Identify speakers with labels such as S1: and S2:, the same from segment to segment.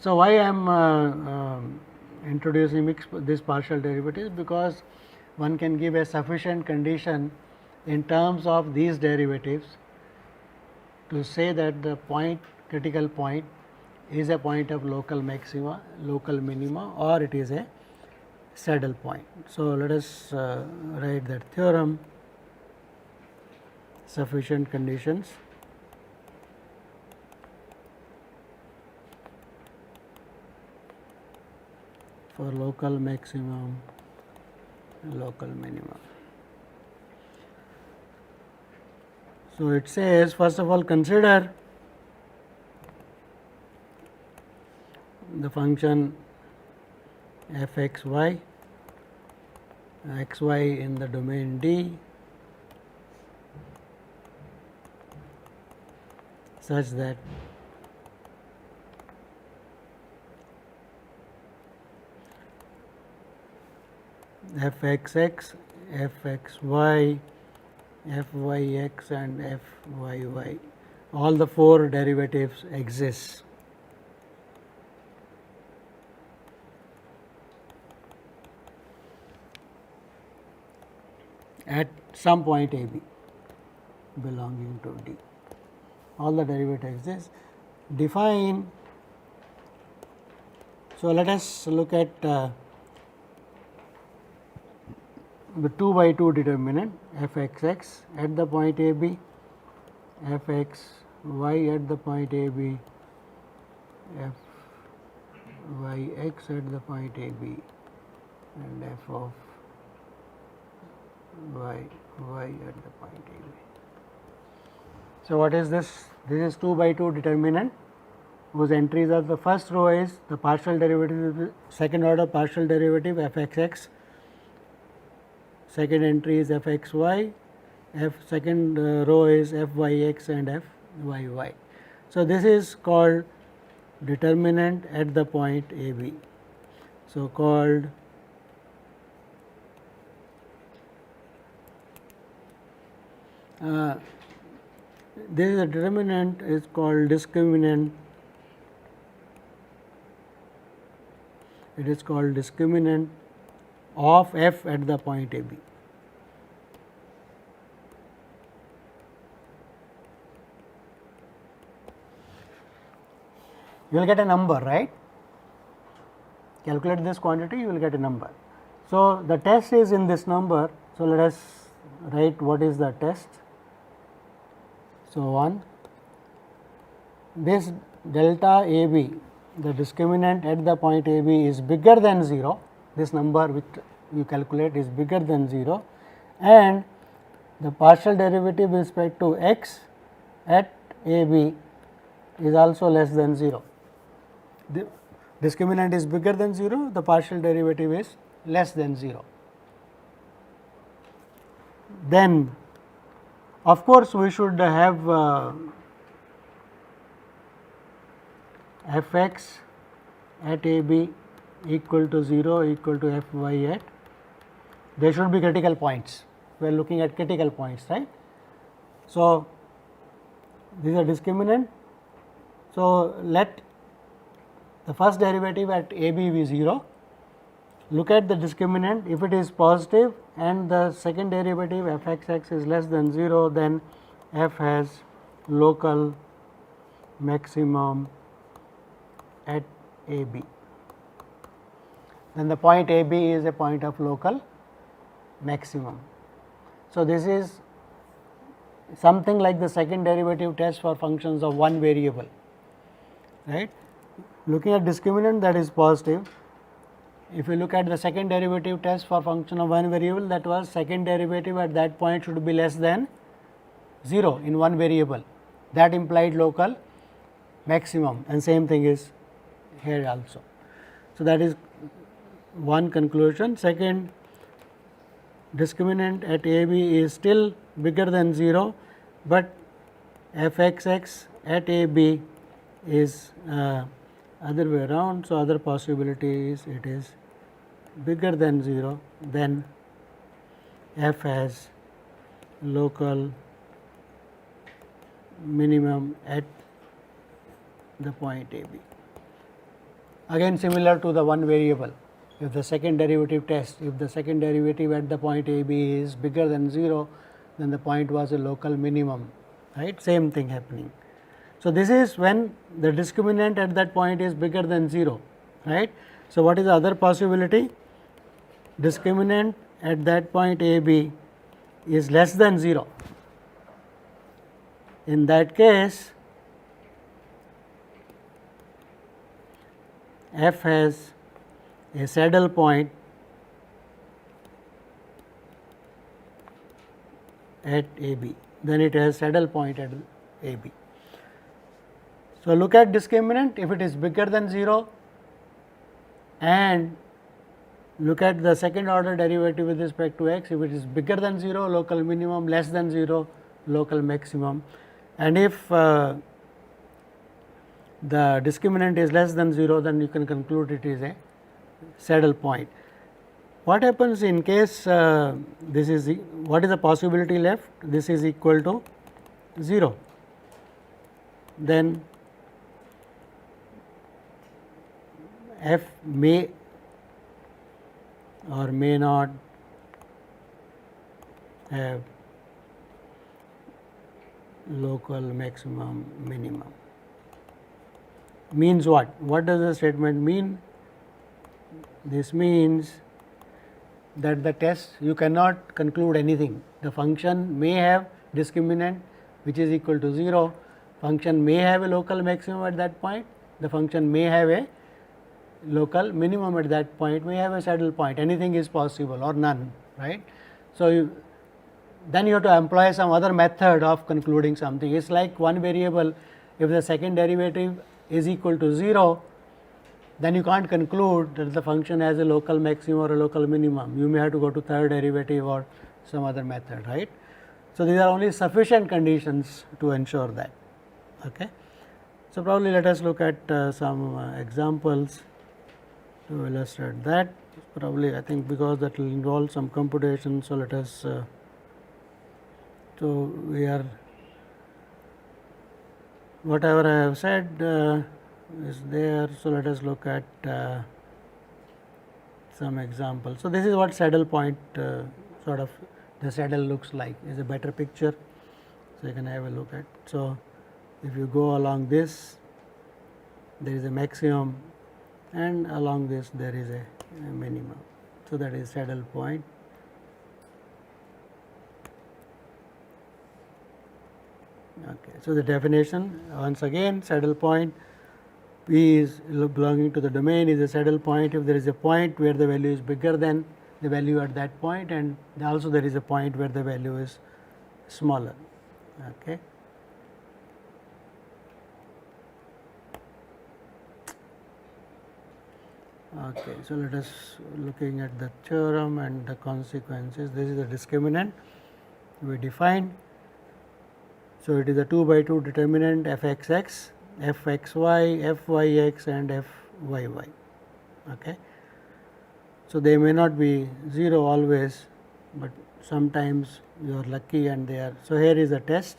S1: So, why I am introducing this partial derivatives, because one can give a sufficient condition in terms of these derivatives to say that the point critical point is a point of local maxima, local minima, or it is a saddle point. So, let us write that theorem. Sufficient conditions for local maximum, local minimum. So, it says first of all consider the function f x y in the domain D such that f x x, f x y, f y x and f y y, all the four derivatives exist. At some point A B belonging to D, all the derivatives exist. Define. So, let us look at the 2 by 2 determinant f x x at the point A B, f x y at the point A B, f y x at the point A B, and f of y at the point A B. So, what is this? This is 2 by 2 determinant whose entries are, the first row is the partial derivative, second order partial derivative f x x, second entry is f x y, second row is f y x and f y y. So, this is called determinant at the point A B. So, called this is a determinant is called discriminant. It is called discriminant of f at the point A B. You will get a number, right? Calculate this quantity, you will get a number. So, the test is in this number. So, let us write what is the test. So, 1, this delta A B, the discriminant at the point A B is bigger than 0, this number which you calculate is bigger than 0, and the partial derivative with respect to x at A B is also less than 0. The discriminant is bigger than 0, the partial derivative is less than 0. Then of course, we should have f x at A B equal to 0 equal to f y at, there should be critical points, we are looking at critical points, right. So, these are discriminant. So, let the first derivative at A B be 0, look at the discriminant, if it is positive and the second derivative f x x is less than 0, then f has local maximum at A B. Then the point A B is a point of local maximum. So, this is something like the second derivative test for functions of one variable, right. Looking at discriminant, that is positive. If you look at the second derivative test for function of one variable, that was second derivative at that point should be less than 0 in one variable, that implied local maximum, and same thing is here also. So, that is one conclusion. Second, discriminant at A B is still bigger than 0, but f x x at A B is other way around. So, other possibility is it is bigger than 0, then f has local minimum at the point A B. again similar to the one variable. If the second derivative test, if the second derivative at the point a b is bigger than 0, then the point was a local minimum, right, same thing happening. So, this is when the discriminant at that point is bigger than 0, right. So, what is the other possibility? Discriminant at that point a b is less than 0. In that case, f has a saddle point at a b, then it has saddle point at a b. So, look at discriminant, if it is bigger than 0, and look at the second order derivative with respect to x, if it is bigger than 0, local minimum, less than 0, local maximum, and if the discriminant is less than 0, then you can conclude it is a saddle point. What happens in case this is what is the possibility left? This is equal to 0. Then f may or may not have local maximum minimum. Means what? What does the statement mean? This means that the test, you cannot conclude anything. The function may have discriminant which is equal to 0, function may have a local maximum at that point, the function may have a local minimum at that point, may have a saddle point, anything is possible or none, right. So, then you have to employ some other method of concluding something. It is like one variable, if the second derivative is equal to 0, then you can't conclude that the function has a local maximum or a local minimum. You may have to go to third derivative or some other method, right. So, these are only sufficient conditions to ensure that. Okay. So, probably let us look at some examples to illustrate that. Probably I think because that will involve some computation. So, let us so we are whatever I have said is there. So, let us look at some examples. So, this is what saddle point sort of the saddle looks like, is a better picture. So, you can have a look at. So, if you go along this, there is a maximum, and along this there is a minimum. So, that is saddle point. Okay. So, the definition once again, saddle point, P is belonging to the domain is a saddle point if there is a point where the value is bigger than the value at that point, and also there is a point where the value is smaller. Okay. Okay. So, let us looking at the theorem and the consequences. This is the discriminant we defined. So, it is a 2 by 2 determinant f x x, f x y, f y x and f y y. Okay. So, they may not be 0 always, but sometimes you are lucky and they are. So, here is a test.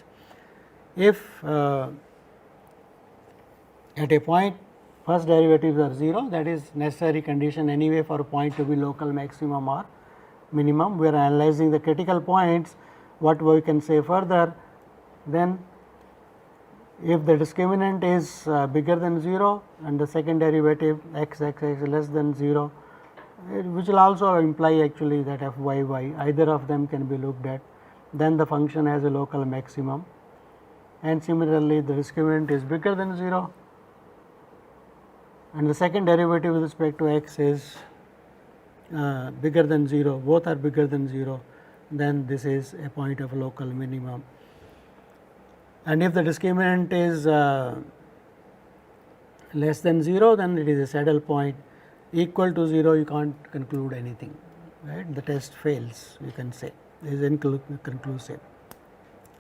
S1: If at a point first derivatives are 0, that is necessary condition anyway for a point to be local maximum or minimum. We are analyzing the critical points. What we can say further, then if the discriminant is bigger than 0 and the second derivative x x x less than 0, which will also imply actually that f y y, either of them can be looked at, then the function has a local maximum, and similarly the discriminant is bigger than 0 and the second derivative with respect to x is bigger than 0, both are bigger than 0, then this is a point of local minimum. And if the discriminant is less than 0, then it is a saddle point. Equal to 0, you can't conclude anything, right. The test fails, you can say, it is inconclusive.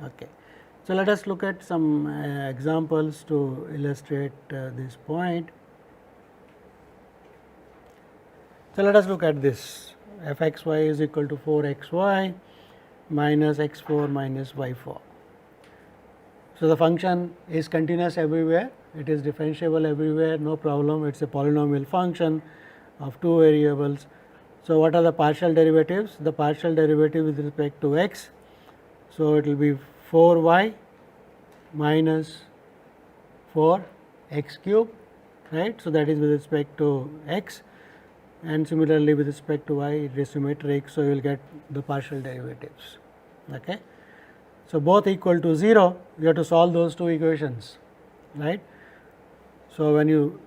S1: Okay. So, let us look at some examples to illustrate this point. So, let us look at this, f x y is equal to 4 x y minus x 4 minus y 4. So, the function is continuous everywhere it is differentiable everywhere, no problem, it is a polynomial function of 2 variables. So, what are the partial derivatives? The partial derivative with respect to x. So, it will be 4y minus 4 x cube, right. So, that is with respect to x, and similarly with respect to y it is symmetric. So, you will get the partial derivatives. Okay. So, both equal to 0, you have to solve those two equations, right. So, when you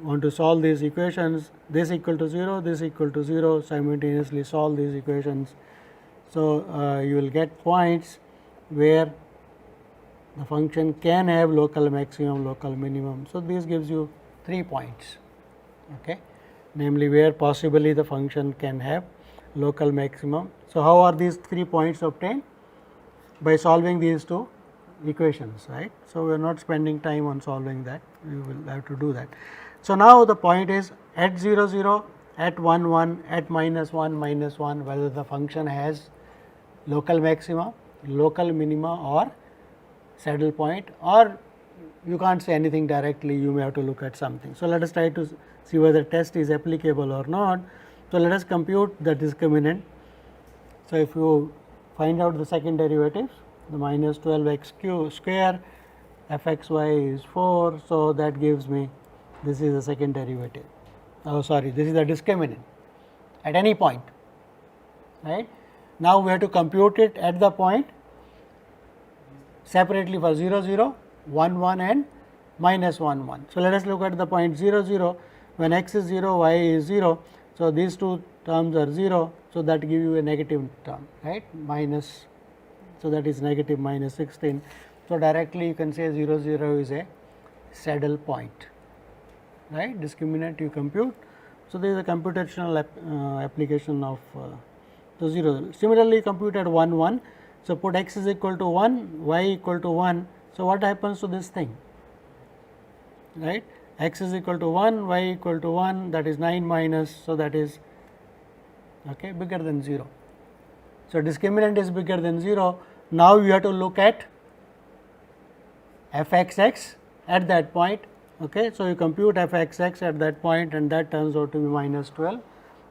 S1: want to solve these equations, this equal to 0, this equal to 0, simultaneously solve these equations. So, you will get points where the function can have local maximum, local minimum. So, this gives you 3 points, okay, namely where possibly the function can have local maximum. So, how are these 3 points obtained? By solving these two equations, right. So, we are not spending time on solving that, we will have to do that. So, now the point is at 0 0, at 1 1, at minus 1 minus 1, whether the function has local maxima, local minima or saddle point, or you can't say anything directly, you may have to look at something. So, let us try to see whether test is applicable or not. So, let us compute the discriminant. So, if you find out the second derivative, the minus 12 x square f x y is 4. So, that gives me, this is the second derivative, oh sorry, this is the discriminant at any point, right. Now, we have to compute it at the point separately for 0 0, 1 1 and minus 1 1. So, let us look at the point 0 0, when x is 0, y is 0. So, these two terms are 0. So, that give you a negative term, right, minus. So, that is negative minus 16. So, directly you can say 0 0 is a saddle point, right, discriminant you compute. So, there is a computational application of 0. Similarly, compute at 1 1. So, put x is equal to 1, y equal to 1. So, what happens to this thing, right, x is equal to 1, y equal to 1, that is 9 minus. So, that is okay, bigger than 0. So, discriminant is bigger than 0. Now, you have to look at f x x at that point. Okay. So, you compute f x x at that point, and that turns out to be minus 12,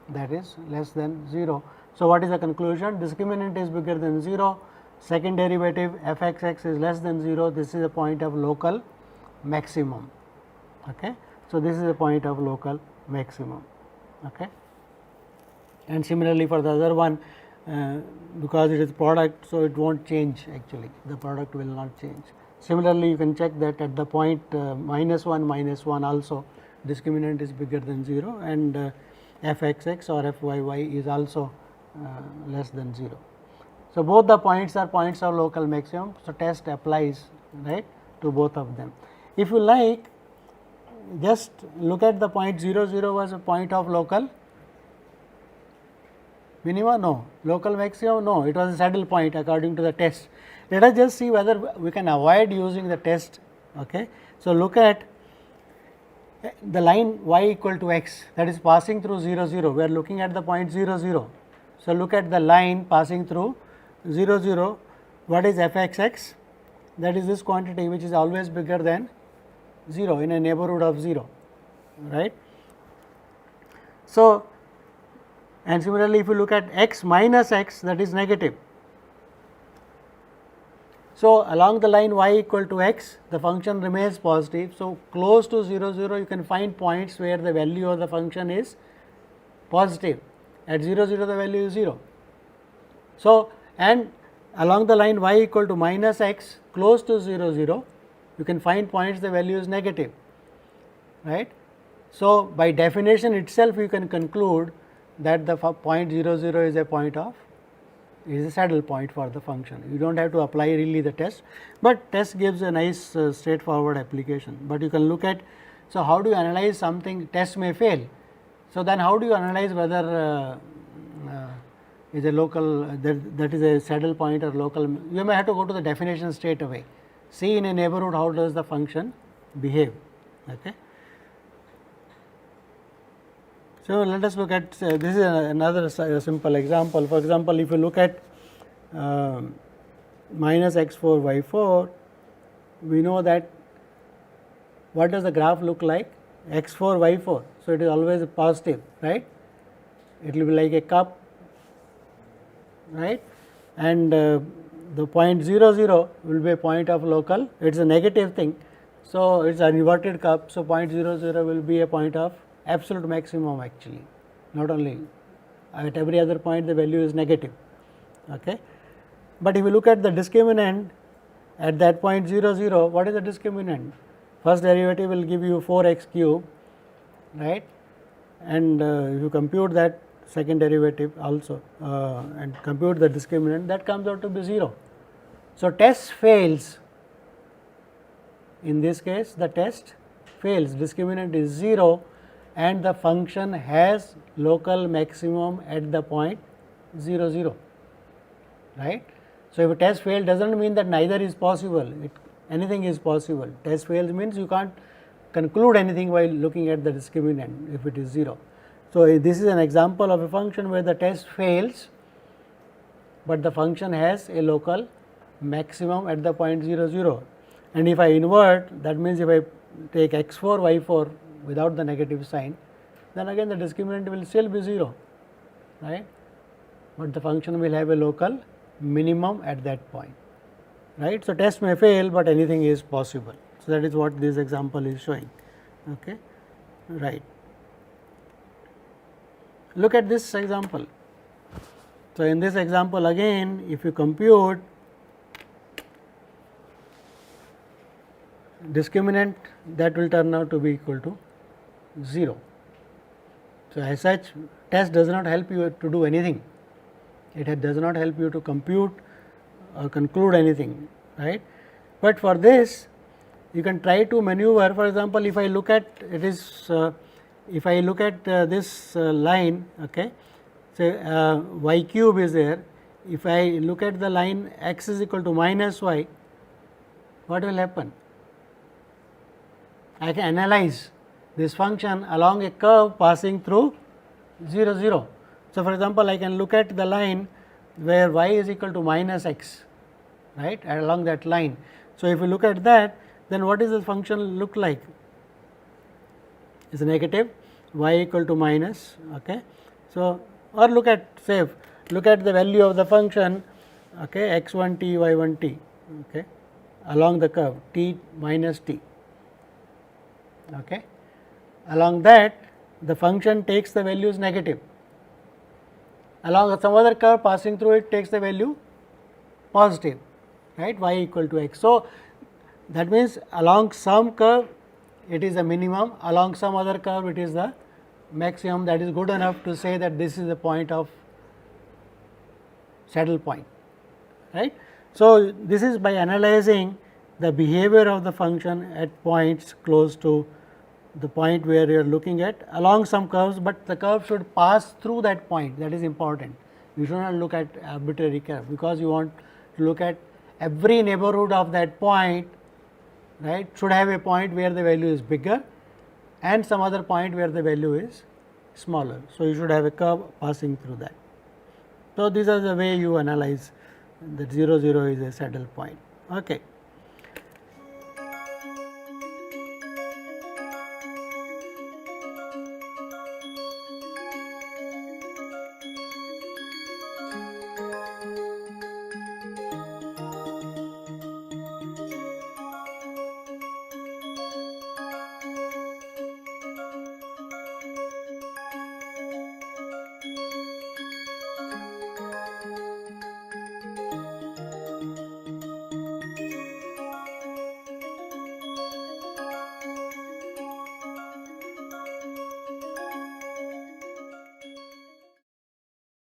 S1: that is less than 0. So, what is the conclusion? Discriminant is bigger than 0, second derivative f x x is less than 0, this is a point of local maximum. Okay. So, this is a point of local maximum. Okay. And similarly, for the other one, because it is product, so it will not change, actually the product will not change. Similarly, you can check that at the point minus 1 also discriminant is bigger than 0, and f x x or f y y is also less than 0. So, both the points are points of local maximum. So, test applies, right, to both of them. If you like, just look at the point 0 0 was a point of local minima, no, local maximum, no, it was a saddle point according to the test. Let us just see whether we can avoid using the test. Okay. So, look at the line y equal to x, that is passing through 0 0, we are looking at the point 0 0. So, look at the line passing through 0 0, what is f x x? That is this quantity which is always bigger than 0, in a neighborhood of 0, right. So, and similarly, if you look at x minus x, that is negative. So, along the line y equal to x, the function remains positive. So, close to 0 0, you can find points where the value of the function is positive. At 0 0, the value is 0. So, and along the line y equal to minus x, close to 0 0, you can find points the value is negative, right. So, by definition itself, you can conclude that the point 0 0 is a point of, is a saddle point for the function. You do not have to apply really the test, but test gives a nice straightforward application. But you can look at, so how do you analyze something, test may fail. So, then how do you analyze whether is a local, that is a saddle point or local? You may have to go to the definition straight away, see in a neighborhood how does the function behave. Okay. So, let us look at this is another simple example. For example, if you look at minus x 4 y 4, we know that what does the graph look like? X4, Y4. So, it is always positive, right? It will be like a cup, right, and the point 0 0 will be a point of local, it is a negative thing. So, it is an inverted cup. So, point 0 0 will be a point of absolute maximum actually, not only at every other point the value is negative. Okay. But if you look at the discriminant at that point 0 0, what is the discriminant? First derivative will give you 4x cube, right, and if you compute that second derivative also and compute the discriminant, that comes out to be 0. So, test fails. In this case the test fails, discriminant is 0 and the function has local maximum at the point 0 0, right. So, if a test failed does not mean that neither is possible, anything is possible. Test fails means you can't conclude anything while looking at the discriminant if it is 0. So, this is an example of a function where the test fails, but the function has a local maximum at the point 0 0, and if I invert, that means if I take x4 y4 without the negative sign, then again the discriminant will still be 0, right, but the function will have a local minimum at that point, right. So, test may fail, but anything is possible. So, that is what this example is showing. Okay. Right. Look at this example. So, in this example again, if you compute discriminant, that will turn out to be equal to 0. So, as such test does not help you to do anything, it does not help you to compute or conclude anything, right. But for this you can try to maneuver. For example, if I look at it is if I look at this line, okay, say y cube is there, if I look at the line x is equal to minus y, what will happen? I can analyze this function along a curve passing through 0 0. So, for example, I can look at the line where y is equal to minus x, right, along that line. So, if you look at that, then what does the function look like? It is negative, y equal to minus. Okay. So, or look at say look at the value of the function, okay, x 1 t y 1 t, okay, along the curve t minus t. Okay. Along that the function takes the values negative, along some other curve passing through it takes the value positive, right, y equal to x. So, that means along some curve it is a minimum, along some other curve it is the maximum. That is good enough to say that this is the point of saddle point, right. So, this is by analyzing the behavior of the function at points close to the point where you are looking at along some curves, but the curve should pass through that point, that is important. You should not look at arbitrary curve, because you want to look at every neighborhood of that point, right, should have a point where the value is bigger and some other point where the value is smaller. So, you should have a curve passing through that. So, these are the way you analyze that 0 0 is a saddle point. Okay.